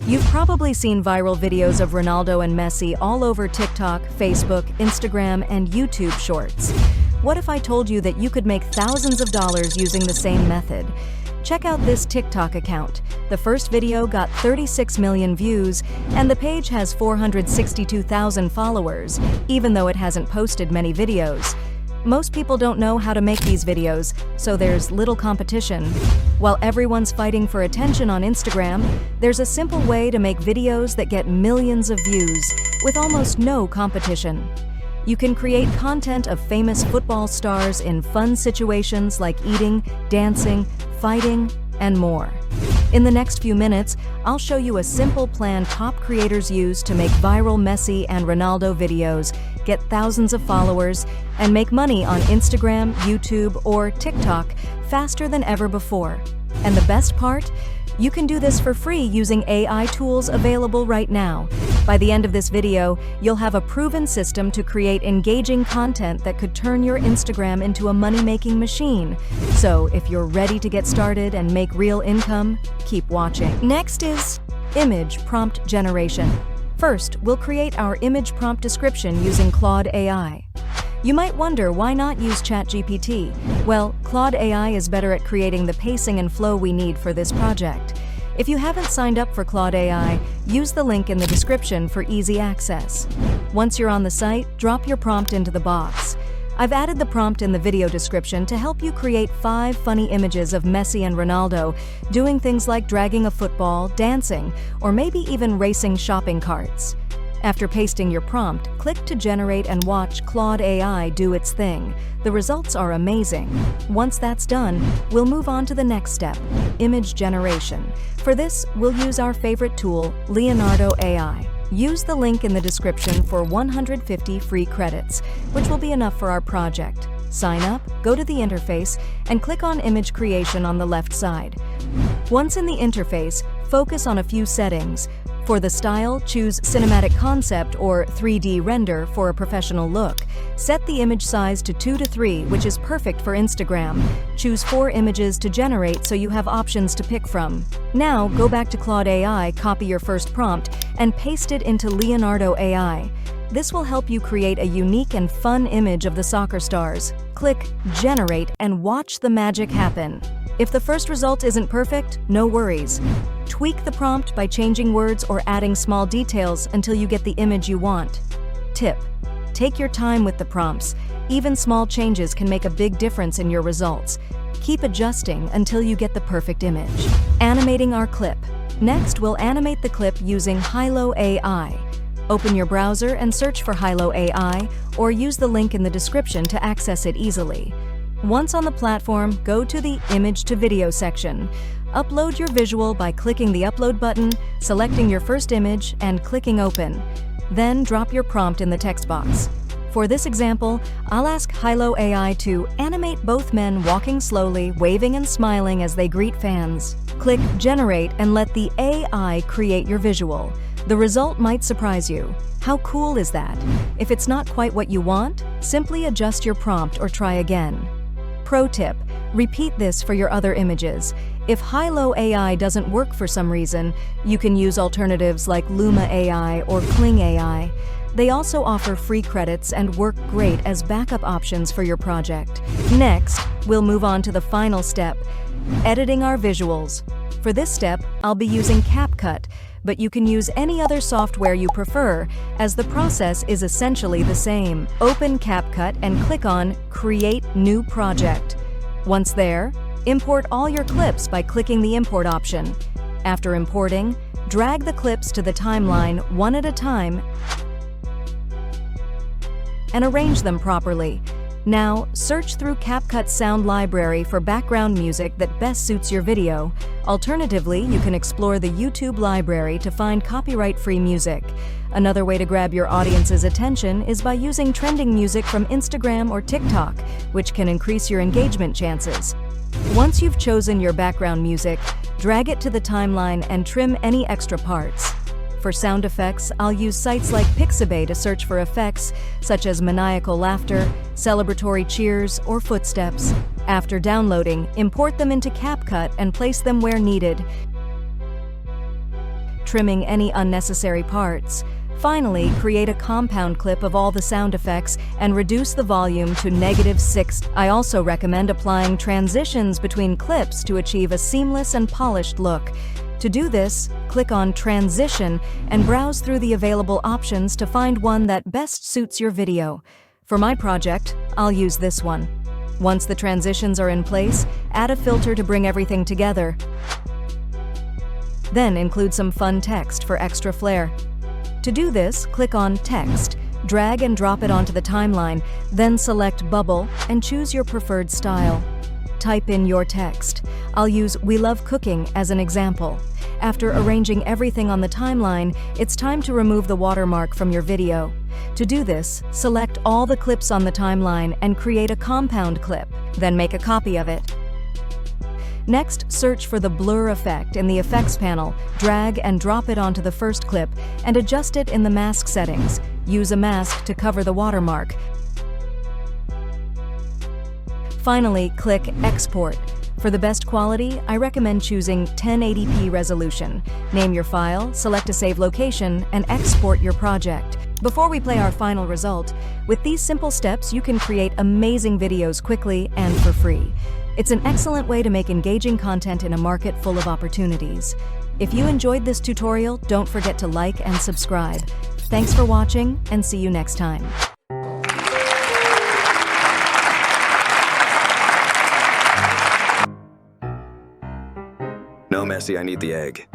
You've probably seen viral videos of Ronaldo and Messi all over TikTok, Facebook, Instagram, and YouTube Shorts. What if I told you that you could make thousands of dollars using the same method? Check out this TikTok account. The first video got 36 million views, and the page has 462,000 followers, even though it hasn't posted many videos. Most people don't know how to make these videos, so there's little competition. While everyone's fighting for attention on Instagram, there's a simple way to make videos that get millions of views, with almost no competition. You can create content of famous football stars in fun situations like eating, dancing, fighting, and more. In the next few minutes, I'll show you a simple plan top creators use to make viral Messi and Ronaldo videos, get thousands of followers, and make money on Instagram, YouTube, or TikTok faster than ever before. And the best part? You can do this for free using AI tools available right now. By the end of this video, you'll have a proven system to create engaging content that could turn your Instagram into a money-making machine. So if you're ready to get started and make real income, keep watching. Next is image prompt generation. First, we'll create our image prompt description using Claude AI. You might wonder why not use ChatGPT. Well, Claude AI is better at creating the pacing and flow we need for this project. If you haven't signed up for Claude AI, use the link in the description for easy access. Once you're on the site, drop your prompt into the box. I've added the prompt in the video description to help you create 5 funny images of Messi and Ronaldo doing things like dragging a football, dancing, or maybe even racing shopping carts. After pasting your prompt, click to generate and watch Claude AI do its thing. The results are amazing. Once that's done, we'll move on to the next step, image generation. For this, we'll use our favorite tool, Leonardo AI. Use the link in the description for 150 free credits, which will be enough for our project. Sign up, go to the interface, and click on Image Creation on the left side. Once in the interface, focus on a few settings. For the style, choose Cinematic Concept or 3D Render for a professional look. Set the image size to 2:3, which is perfect for Instagram. Choose 4 images to generate so you have options to pick from. Now, go back to Claude AI, copy your first prompt, and paste it into Leonardo AI. This will help you create a unique and fun image of the soccer stars. Click Generate and watch the magic happen. If the first result isn't perfect, no worries. Tweak the prompt by changing words or adding small details until you get the image you want. Tip: take your time with the prompts. Even small changes can make a big difference in your results. Keep adjusting until you get the perfect image. Animating our clip. Next, we'll animate the clip using Hilo AI. Open your browser and search for Hilo AI, or use the link in the description to access it easily. Once on the platform, go to the Image to Video section. Upload your visual by clicking the Upload button, selecting your first image, and clicking Open. Then drop your prompt in the text box. For this example, I'll ask Hilo AI to animate both men walking slowly, waving and smiling as they greet fans. Click Generate and let the AI create your visual. The result might surprise you. How cool is that? If it's not quite what you want, simply adjust your prompt or try again. Pro tip: repeat this for your other images. If Hilo AI doesn't work for some reason, you can use alternatives like Luma AI or Kling AI. They also offer free credits and work great as backup options for your project. Next, we'll move on to the final step, editing our visuals. For this step, I'll be using CapCut, but you can use any other software you prefer, as the process is essentially the same. Open CapCut and click on Create New Project. Once there, import all your clips by clicking the Import option. After importing, drag the clips to the timeline one at a time and arrange them properly. Now, search through CapCut's sound library for background music that best suits your video. Alternatively, you can explore the YouTube library to find copyright-free music. Another way to grab your audience's attention is by using trending music from Instagram or TikTok, which can increase your engagement chances. Once you've chosen your background music, drag it to the timeline and trim any extra parts. For sound effects, I'll use sites like Pixabay to search for effects such as maniacal laughter, celebratory cheers, or footsteps. After downloading, import them into CapCut and place them where needed. trimming any unnecessary parts. Finally, create a compound clip of all the sound effects and reduce the volume to -6. I also recommend applying transitions between clips to achieve a seamless and polished look. To do this, click on Transition and browse through the available options to find one that best suits your video. For my project, I'll use this one. Once the transitions are in place, add a filter to bring everything together. Then include some fun text for extra flair. To do this, click on Text, drag and drop it onto the timeline, then select Bubble and choose your preferred style. Type in your text. I'll use "We love cooking" as an example. After arranging everything on the timeline, it's time to remove the watermark from your video. To do this, select all the clips on the timeline and create a compound clip, then make a copy of it. Next, search for the blur effect in the effects panel, drag and drop it onto the first clip, and adjust it in the mask settings. Use a mask to cover the watermark. Finally, click Export. For the best quality, I recommend choosing 1080p resolution. Name your file, select a save location, and export your project. Before we play our final result, with these simple steps you can create amazing videos quickly and for free. It's an excellent way to make engaging content in a market full of opportunities. If you enjoyed this tutorial, don't forget to like and subscribe. Thanks for watching, and see you next time. No, Messi, I need the egg.